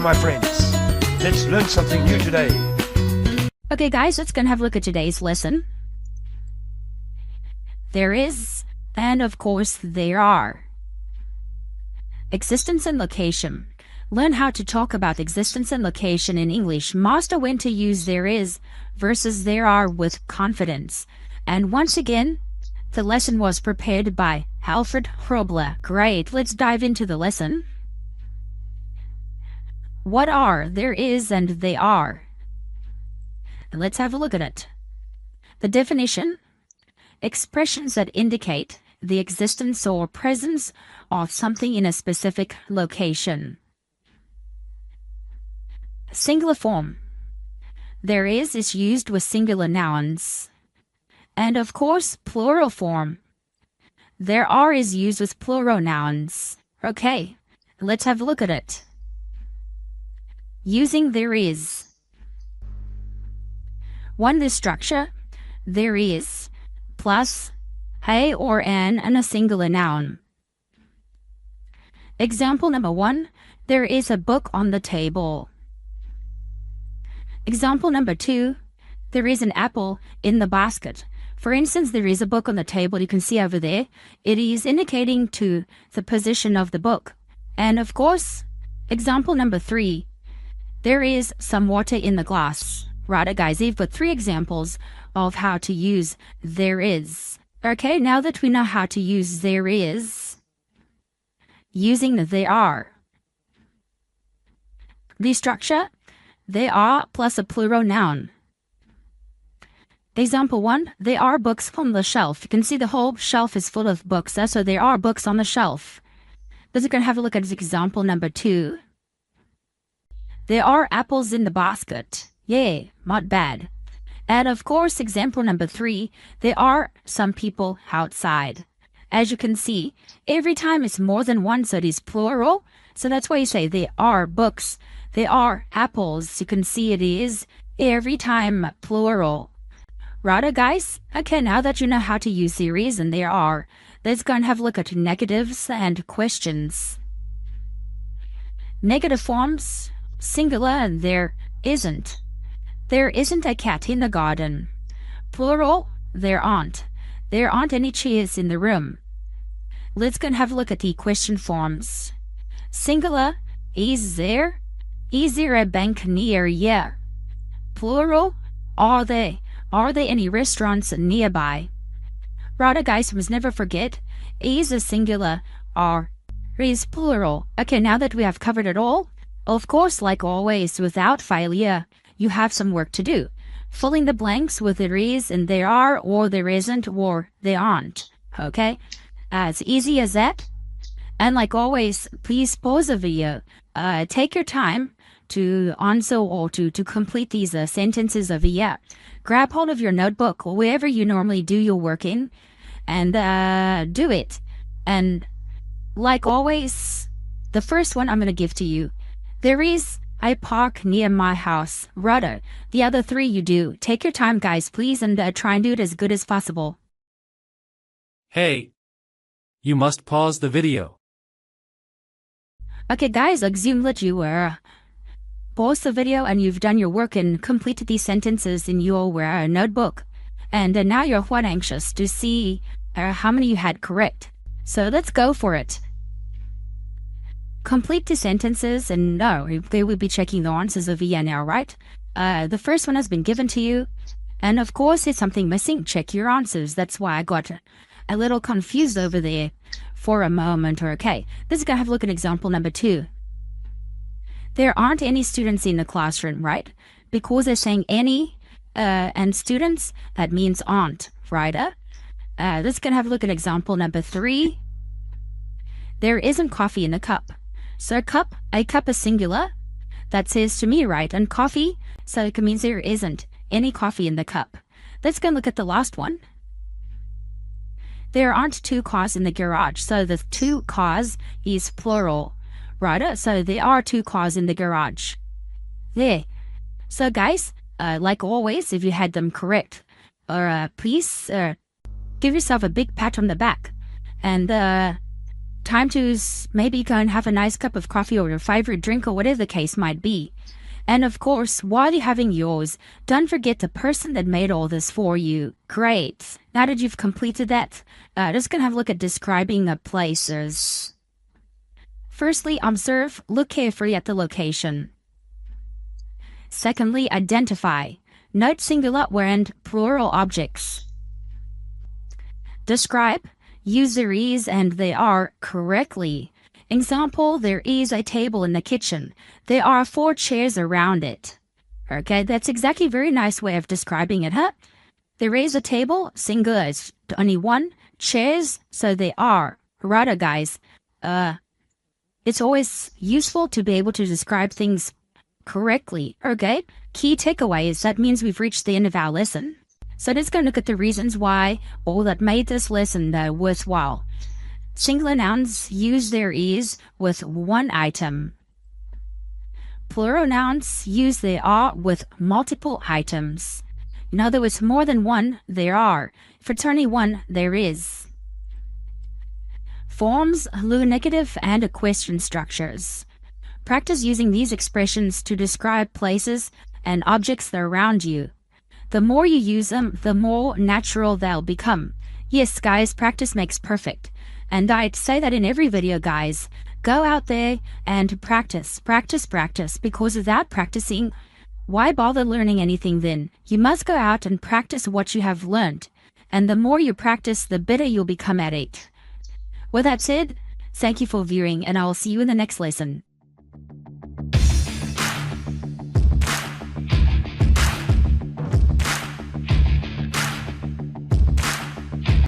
my friends. Let's learn something new today. Okay, guys, let's go and have a look at today's lesson. There is, and of course, there are. Existence and location. Learn how to talk about existence and location in English. Master when to use there is versus there are with confidence. And once again, the lesson was prepared by Alfred Hrobler. Great, let's dive into the lesson. What are, there is, and they are? Let's have a look at it. The definition: expressions that indicate the existence or presence of something in a specific location. Singular form. There is used with singular nouns. And of course, plural form. There are is used with plural nouns. Okay, let's have a look at it. Using there is. 1. The structure. There is plus a or an and a singular noun. Example number 1. There is a book on the table. Example number 2. There is an apple in the basket. For instance, there is a book on the table. You can see over there. It is indicating to the position of the book. And of course, example number 3. There is some water in the glass. Right, guys, you've got 3 examples of how to use there is. Okay, now that we know how to use there is, using the they are. The structure, they are plus a plural noun. Example 1, there are books on the shelf. You can see the whole shelf is full of books, so there are books on the shelf. Let's go and have a look at example number 2. There are apples in the basket. Yeah, not bad. And of course, example number 3, there are some people outside. As you can see, every time it's more than one, so it is plural. So that's why you say there are books, there are apples. You can see it is every time plural. Right, guys? Okay, now that you know how to use there is and there are, let's go and have a look at negatives and questions. Negative forms, singular, and there isn't. There isn't a cat in the garden. Plural, there aren't. There aren't any chairs in the room. Let's go and have a look at the question forms. Singular, is there? Is there a bank near you? Plural, are they? Are there any restaurants nearby? Right, guys, we must never forget, is a singular, are is plural. Okay, now that we have covered it all, of course, like always, without failure, you have some work to do. Filling the blanks with there is and there are, or there isn't, or there aren't. Okay? As easy as that. And like always, please pause the video. Take your time to answer or to complete these sentences over here. Grab hold of your notebook or wherever you normally do your work in and do it. And like always, the first one I'm going to give to you. There is a park near my house. Rudder. The other 3 you do. Take your time, guys, please, and try and do it as good as possible. Hey. You must pause the video. Okay, guys, assume that you pause the video and you've done your work and completed these sentences in your notebook. And now you're quite anxious to see how many you had correct. So let's go for it. Complete the sentences, and no, they will be checking the answers over here now, right? The first one has been given to you, and of course, there's something missing. Check your answers. That's why I got a little confused over there for a moment. Okay, let's go have a look at example number 2. There aren't any students in the classroom, right? Because they're saying any and students, that means aren't, right? Let's go have a look at example number 3. There isn't coffee in a cup. So a cup is singular. That says to me, right? And coffee, so it means there isn't any coffee in the cup. Let's go and look at the last one. There aren't 2 cars in the garage. So the 2 cars is plural, right? So there are 2 cars in the garage. There. So guys, like always, if you had them correct, please give yourself a big pat on the back. And time to maybe go and have a nice cup of coffee or your favorite drink or whatever the case might be. And of course, while you're having yours, don't forget the person that made all this for you. Great. Now that you've completed that, just gonna have a look at describing the places. Firstly, observe, look carefully at the location. Secondly, identify. Note singular and plural objects. Describe. Use there is and they are correctly. Example, there is a table in the kitchen. There are 4 chairs around it. Okay, that's exactly a very nice way of describing it, huh? There is a table, singular is only 1. Chairs, so they are. Righto, guys. It's always useful to be able to describe things correctly. Okay, key takeaways. That means we've reached the end of our lesson. So let's go look at the reasons why all that made this lesson worthwhile. Singular nouns use there is with 1 item. Plural nouns use there are with multiple items. In other words, more than 1, there are. If it's only 1, there is. Forms, negative, and question structures. Practice using these expressions to describe places and objects that are around you. The more you use them, the more natural they'll become. Yes, guys, practice makes perfect. And I'd say that in every video, guys. Go out there and practice, practice, practice, because without practicing, why bother learning anything then? You must go out and practice what you have learned. And the more you practice, the better you'll become at it. With that said, thank you for viewing, and I'll see you in the next lesson.